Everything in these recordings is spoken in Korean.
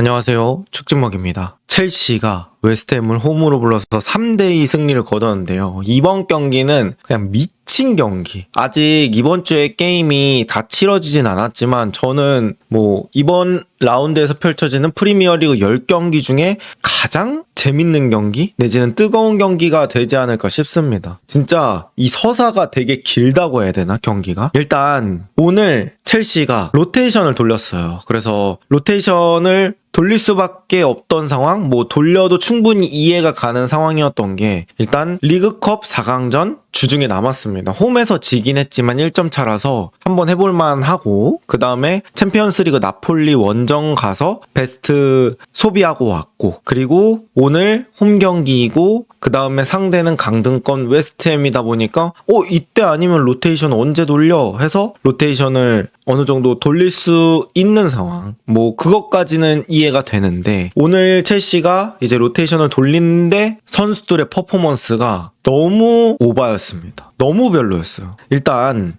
안녕하세요. 축진먹입니다. 첼시가 웨스트햄을 홈으로 불러서 3대2 승리를 거뒀는데요. 이번 경기는 그냥 미친 경기. 아직 이번 주에 게임이 다 치러지진 않았지만 저는 이번 라운드에서 펼쳐지는 프리미어리그 10경기 중에 가장 재밌는 경기 내지는 뜨거운 경기가 되지 않을까 싶습니다. 진짜 이 서사가 되게 길다고 해야 되나 경기가? 일단 오늘 첼시가 로테이션을 돌렸어요. 그래서 로테이션을 돌릴 수밖에 없던 상황, 돌려도 충분히 이해가 가는 상황이었던 게 일단 리그컵 4강전 주중에 남았습니다. 홈에서 지긴 했지만 1점 차라서 한번 해볼만 하고 그 다음에 챔피언스리그 나폴리 원정 가서 베스트 소비하고 왔고 그리고 오늘 홈 경기이고 그 다음에 상대는 강등권 웨스트햄이다 보니까 이때 아니면 로테이션 언제 돌려? 해서 로테이션을 어느 정도 돌릴 수 있는 상황. 그것까지는 이해가 되는데 오늘 첼시가 이제 로테이션을 돌리는데 선수들의 퍼포먼스가 너무 오바였습니다. 너무 별로였어요. 일단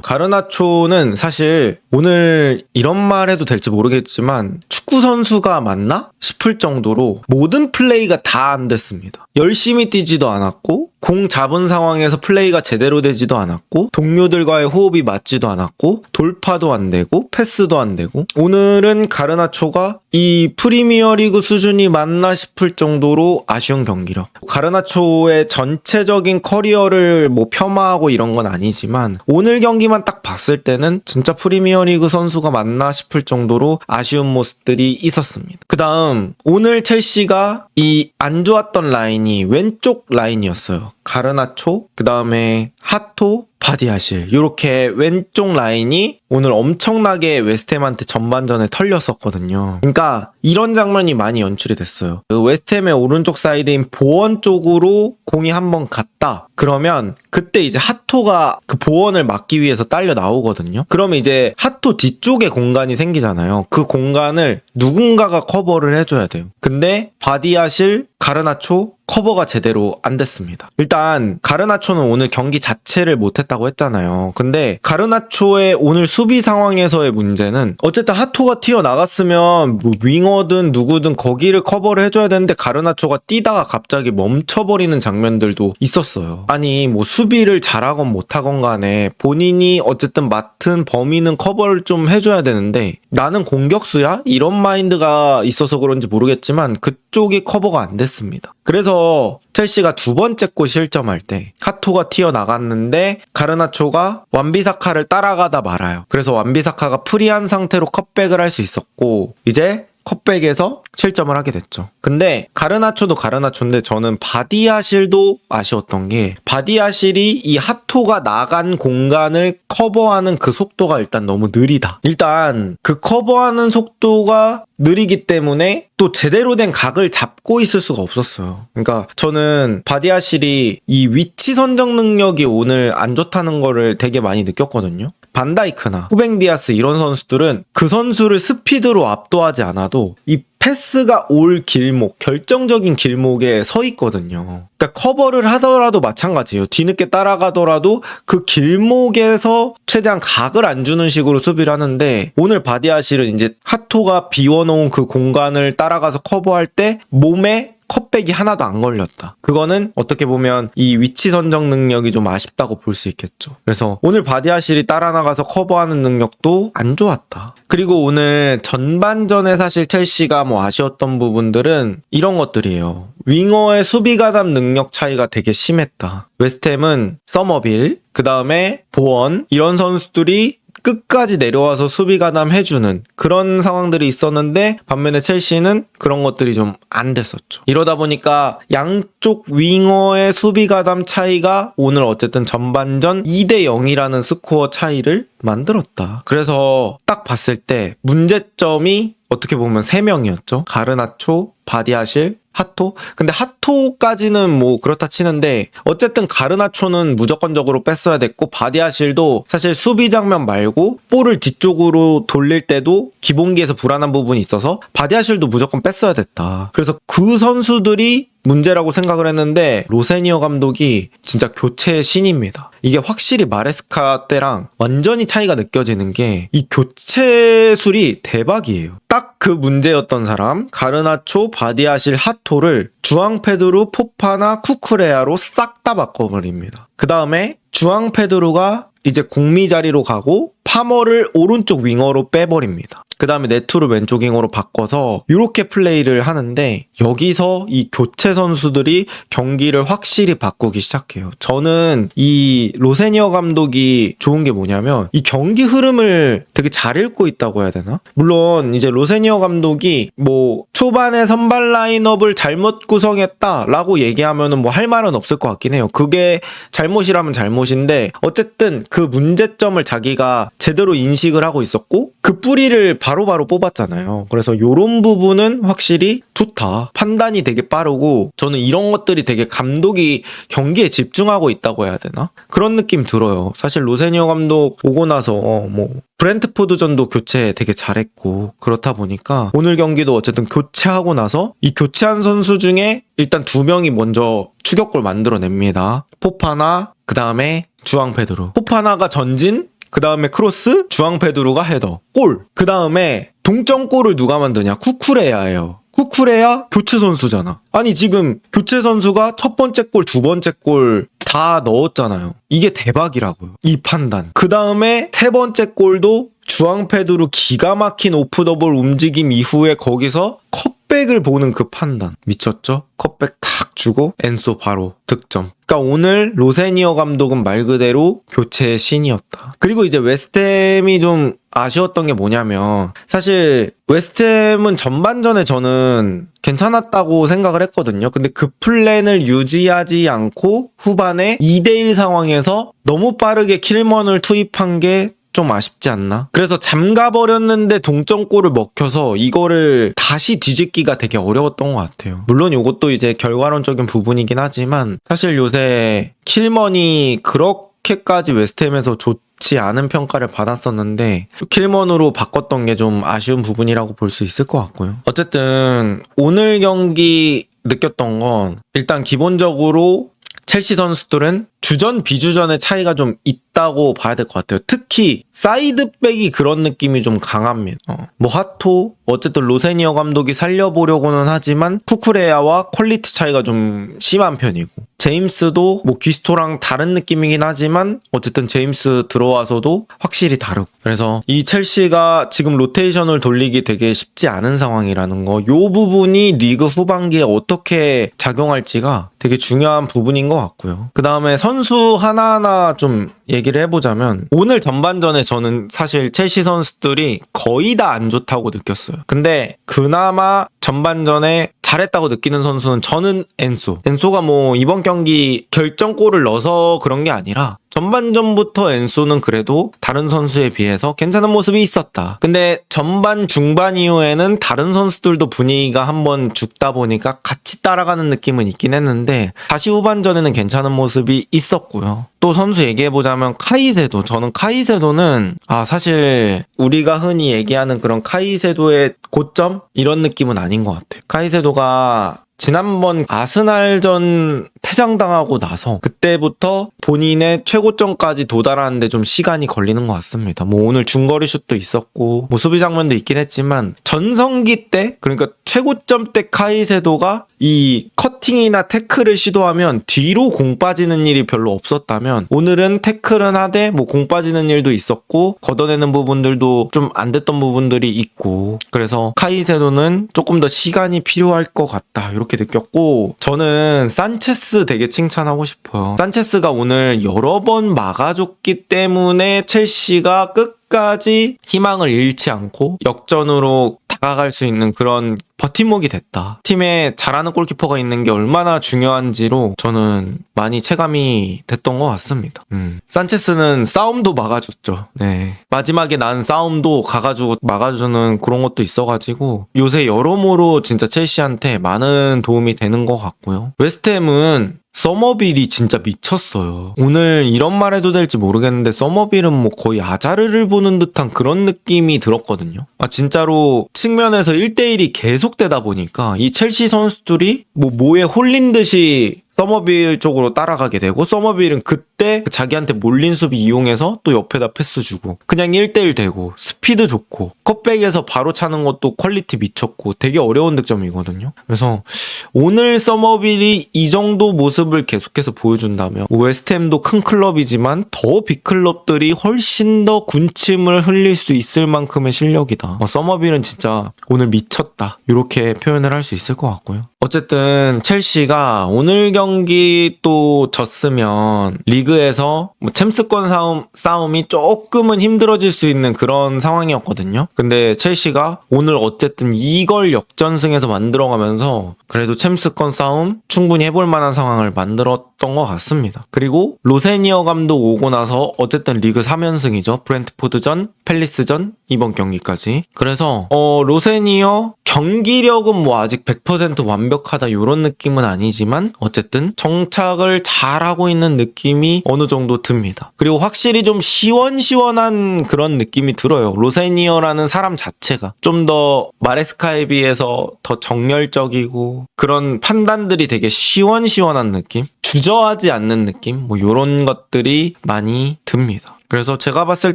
가르나초는 사실 오늘 이런 말 해도 될지 모르겠지만 축구 선수가 맞나? 싶을 정도로 모든 플레이가 다 안 됐습니다. 열심히 뛰지도 않았고 공 잡은 상황에서 플레이가 제대로 되지도 않았고 동료들과의 호흡이 맞지도 않았고 돌파도 안 되고 패스도 안 되고 오늘은 가르나초가 이 프리미어리그 수준이 맞나 싶을 정도로 아쉬운 경기력. 가르나초의 전체적인 커리어를 폄하하고 이런 건 아니지만 오늘 경기만 딱 봤을 때는 진짜 프리미어리그 선수가 맞나 싶을 정도로 아쉬운 모습들이 있었습니다. 그 다음 오늘 첼시가 이 안 좋았던 라인이 왼쪽 라인이었어요. 가르나초, 그 다음에 하토, 바디아실 이렇게 왼쪽 라인이 오늘 엄청나게 웨스트햄한테 전반전에 털렸었거든요. 그러니까 이런 장면이 많이 연출이 됐어요. 그 웨스트햄의 오른쪽 사이드인 보원 쪽으로 공이 한번 갔다. 그러면 그때 이제 하토가 그 보원을 막기 위해서 딸려 나오거든요. 그러면 이제 하토 뒤쪽에 공간이 생기잖아요. 그 공간을 누군가가 커버를 해줘야 돼요. 근데 바디아실, 가르나초 커버가 제대로 안 됐습니다. 일단 가르나초는 오늘 경기 자체를 못했다고 했잖아요. 근데 가르나초의 오늘 수비 상황에서의 문제는 어쨌든 하토가 튀어나갔으면 윙어든 누구든 거기를 커버를 해줘야 되는데 가르나초가 뛰다가 갑자기 멈춰버리는 장면들도 있었어요. 아니 수비를 잘하건 못하건 간에 본인이 어쨌든 맡은 범위는 커버를 좀 해줘야 되는데 나는 공격수야? 이런 마인드가 있어서 그런지 모르겠지만 그쪽이 커버가 안 됐습니다. 그래서 첼시가 두 번째 골 실점할 때 하토가 튀어나갔는데 가르나초가 완비사카를 따라가다 말아요. 그래서 완비사카가 프리한 상태로 컷백을 할 수 있었고 이제 컷백에서 실점을 하게 됐죠. 근데 가르나초도 가르나초인데 저는 바디아실도 아쉬웠던 게 바디아실이 이 하토가 나간 공간을 커버하는 그 속도가 일단 너무 느리다. 일단 그 커버하는 속도가 느리기 때문에 또 제대로 된 각을 잡고 있을 수가 없었어요. 그러니까 저는 바디아실이 이 위치 선정 능력이 오늘 안 좋다는 거를 되게 많이 느꼈거든요. 반다이크나 후뱅 디아스 이런 선수들은 그 선수를 스피드로 압도하지 않아도 이 패스가 올 길목, 결정적인 길목에 서 있거든요. 그러니까 커버를 하더라도 마찬가지예요. 뒤늦게 따라가더라도 그 길목에서 최대한 각을 안 주는 식으로 수비를 하는데 오늘 바디아실은 이제 하토가 비워놓은 그 공간을 따라가서 커버할 때 몸에 컷백이 하나도 안 걸렸다. 그거는 어떻게 보면 이 위치 선정 능력이 좀 아쉽다고 볼 수 있겠죠. 그래서 오늘 바디아실이 따라 나가서 커버하는 능력도 안 좋았다. 그리고 오늘 전반전에 사실 첼시가 아쉬웠던 부분들은 이런 것들이에요. 윙어의 수비 가담 능력 차이가 되게 심했다. 웨스트햄은 서머빌, 그 다음에 보원 이런 선수들이 끝까지 내려와서 수비 가담해주는 그런 상황들이 있었는데 반면에 첼시는 그런 것들이 좀 안 됐었죠. 이러다 보니까 양쪽 윙어의 수비 가담 차이가 오늘 어쨌든 전반전 2대 0이라는 스코어 차이를 만들었다. 그래서 딱 봤을 때 문제점이 어떻게 보면 3명이었죠. 가르나초, 바디아실, 하토? 근데 하토까지는 그렇다 치는데 어쨌든 가르나초는 무조건적으로 뺐어야 됐고 바디아실도 사실 수비 장면 말고 볼을 뒤쪽으로 돌릴 때도 기본기에서 불안한 부분이 있어서 바디아실도 무조건 뺐어야 됐다. 그래서 그 선수들이 문제라고 생각을 했는데 로세니어 감독이 진짜 교체의 신입니다. 이게 확실히 마레스카 때랑 완전히 차이가 느껴지는 게 이 교체술이 대박이에요. 딱 그 문제였던 사람 가르나초, 바디아실, 하토를 주앙페드루, 포파나, 쿠쿠레아로 싹 다 바꿔버립니다. 그 다음에 주앙페드루가 이제 공미 자리로 가고 파머를 오른쪽 윙어로 빼버립니다. 그 다음에 네투를 왼쪽 윙어로 바꿔서 이렇게 플레이를 하는데 여기서 이 교체 선수들이 경기를 확실히 바꾸기 시작해요. 저는 이 로세니어 감독이 좋은 게 뭐냐면 이 경기 흐름을 되게 잘 읽고 있다고 해야 되나? 물론 이제 로세니어 감독이 뭐 초반에 선발 라인업을 잘못 구성했다라고 얘기하면은 뭐 할 말은 없을 것 같긴 해요. 그게 잘못이라면 잘못인데 어쨌든 그 문제점을 자기가 제대로 인식을 하고 있었고 그 뿌리를 바로바로 뽑았잖아요. 그래서 요런 부분은 확실히 좋다. 판단이 되게 빠르고 저는 이런 것들이 되게 감독이 경기에 집중하고 있다고 해야 되나? 그런 느낌 들어요. 사실 로세니어 감독 오고 나서 뭐 브렌트포드전도 교체 되게 잘했고 그렇다 보니까 오늘 경기도 어쨌든 교체하고 나서 이 교체한 선수 중에 일단 2명이 먼저 추격골 만들어냅니다. 포파나 그 다음에 주앙페드루. 포파나가 전진 그 다음에 크로스, 주앙페드루가 헤더, 골. 그 다음에 동점골을 누가 만드냐? 쿠쿠레야예요. 쿠쿠레야 교체 선수잖아. 아니 지금 교체 선수가 첫 번째 골, 두 번째 골 다 넣었잖아요. 이게 대박이라고요. 이 판단. 그 다음에 세 번째 골도 주앙페드루 기가 막힌 오프더볼 움직임 이후에 거기서 컵백을 보는 그 판단. 미쳤죠? 컵백 탁 주고 엔소 바로 득점. 그러니까 오늘 로세니어 감독은 말 그대로 교체의 신이었다. 그리고 이제 웨스트햄이 좀 아쉬웠던 게 뭐냐면 사실 웨스트햄은 전반전에 저는 괜찮았다고 생각을 했거든요. 근데 그 플랜을 유지하지 않고 후반에 2대1 상황에서 너무 빠르게 킬먼을 투입한 게 좀 아쉽지 않나? 그래서 잠가버렸는데 동점골을 먹혀서 이거를 다시 뒤집기가 되게 어려웠던 것 같아요. 물론 이것도 이제 결과론적인 부분이긴 하지만 사실 요새 킬먼이 그렇게까지 웨스트햄에서 좋지 않은 평가를 받았었는데 킬먼으로 바꿨던 게 좀 아쉬운 부분이라고 볼 수 있을 것 같고요. 어쨌든 오늘 경기 느꼈던 건 일단 기본적으로 첼시 선수들은 주전 비주전의 차이가 좀 있다고 봐야 될 것 같아요. 특히 사이드백이 그런 느낌이 좀 강합니다. 뭐 하토 어쨌든 로세니어 감독이 살려보려고는 하지만 쿠쿠레야와 퀄리티 차이가 좀 심한 편이고 제임스도 뭐 귀스토랑 다른 느낌이긴 하지만 어쨌든 제임스 들어와서도 확실히 다르고 그래서 이 첼시가 지금 로테이션을 돌리기 되게 쉽지 않은 상황이라는 거 요 부분이 리그 후반기에 어떻게 작용할지가 되게 중요한 부분인 것 같고요. 그 다음에 선수 하나하나 좀 얘기를 해보자면 오늘 전반전에 저는 사실 첼시 선수들이 거의 다 안 좋다고 느꼈어요. 근데 그나마 전반전에 잘했다고 느끼는 선수는 저는 엔소가 뭐 이번 경기 결정골을 넣어서 그런 게 아니라 전반전부터 엔소는 그래도 다른 선수에 비해서 괜찮은 모습이 있었다. 근데 전반 중반 이후에는 다른 선수들도 분위기가 한번 죽다 보니까 같이 따라가는 느낌은 있긴 했는데 다시 후반전에는 괜찮은 모습이 있었고요. 또 선수 얘기해보자면 카이세도. 저는 카이세도는 사실 우리가 흔히 얘기하는 그런 카이세도의 고점? 이런 느낌은 아닌 것 같아요. 카이세도가 지난번 아스날전 퇴장당하고 나서 그때부터 본인의 최고점까지 도달하는데 좀 시간이 걸리는 것 같습니다. 뭐 오늘 중거리 슛도 있었고 뭐 수비 장면도 있긴 했지만 전성기 때 그러니까 최고점 때 카이세도가 이 커팅이나 태클을 시도하면 뒤로 공 빠지는 일이 별로 없었다면 오늘은 태클은 하되 뭐 공 빠지는 일도 있었고 걷어내는 부분들도 좀 안 됐던 부분들이 있고 그래서 카이세도는 조금 더 시간이 필요할 것 같다 이렇게 느꼈고 저는 산체스 되게 칭찬하고 싶어요. 산체스가 오늘 여러 번 막아줬기 때문에 첼시가 끝까지 희망을 잃지 않고 역전으로 다가갈 수 있는 그런 버팀목이 됐다. 팀에 잘하는 골키퍼가 있는 게 얼마나 중요한지로 저는 많이 체감이 됐던 것 같습니다. 산체스는 싸움도 막아줬죠. 네. 마지막에 난 싸움도 가가지고 막아주는 그런 것도 있어가지고 요새 여러모로 진짜 첼시한테 많은 도움이 되는 것 같고요. 웨스트햄은 서머빌이 진짜 미쳤어요. 오늘 이런 말 해도 될지 모르겠는데 서머빌은 뭐 거의 아자르를 보는 듯한 그런 느낌이 들었거든요. 진짜로 측면에서 1대1이 계속되다 보니까 이 첼시 선수들이 뭐에 홀린 듯이 서머빌 쪽으로 따라가게 되고, 서머빌은 그때 자기한테 몰린 수비 이용해서 또 옆에다 패스 주고 그냥 1대1 되고, 스피드 좋고 컷백에서 바로 차는 것도 퀄리티 미쳤고 되게 어려운 득점이거든요. 그래서 오늘 서머빌이 이 정도 모습을 계속해서 보여준다면 웨스트햄도 큰 클럽이지만 더 빅클럽들이 훨씬 더 군침을 흘릴 수 있을 만큼의 실력이다. 서머빌은 진짜 오늘 미쳤다, 이렇게 표현을 할 수 있을 것 같고요. 어쨌든 첼시가 오늘 경기 또 졌으면 리그에서 챔스권 싸움이 조금은 힘들어질 수 있는 그런 상황이었거든요. 근데 첼시가 오늘 어쨌든 이걸 역전승에서 만들어가면서 그래도 챔스권 싸움 충분히 해볼 만한 상황을 만들었던 것 같습니다. 그리고 로세니어 감독 오고 나서 어쨌든 리그 3연승이죠. 브렌트포드전, 팰리스전, 이번 경기까지. 그래서 로세니어 경기력은 뭐 아직 100% 완벽하다 이런 느낌은 아니지만 어쨌든 정착을 잘하고 있는 느낌이 어느 정도 듭니다. 그리고 확실히 좀 시원시원한 그런 느낌이 들어요. 로세니어라는 사람 자체가 좀 더 마레스카에 비해서 더 정열적이고 그런 판단들이 되게 시원시원한 느낌? 주저하지 않는 느낌? 뭐 이런 것들이 많이 듭니다. 그래서 제가 봤을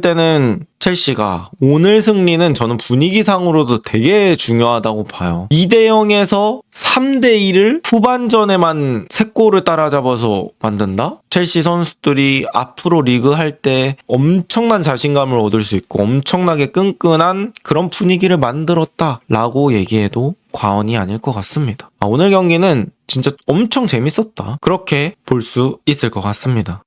때는 첼시가 오늘 승리는 저는 분위기상으로도 되게 중요하다고 봐요. 2대0에서 3대1을 후반전에만 3골을 따라잡아서 만든다? 첼시 선수들이 앞으로 리그 할 때 엄청난 자신감을 얻을 수 있고 엄청나게 끈끈한 그런 분위기를 만들었다라고 얘기해도 과언이 아닐 것 같습니다. 오늘 경기는 진짜 엄청 재밌었다, 그렇게 볼 수 있을 것 같습니다.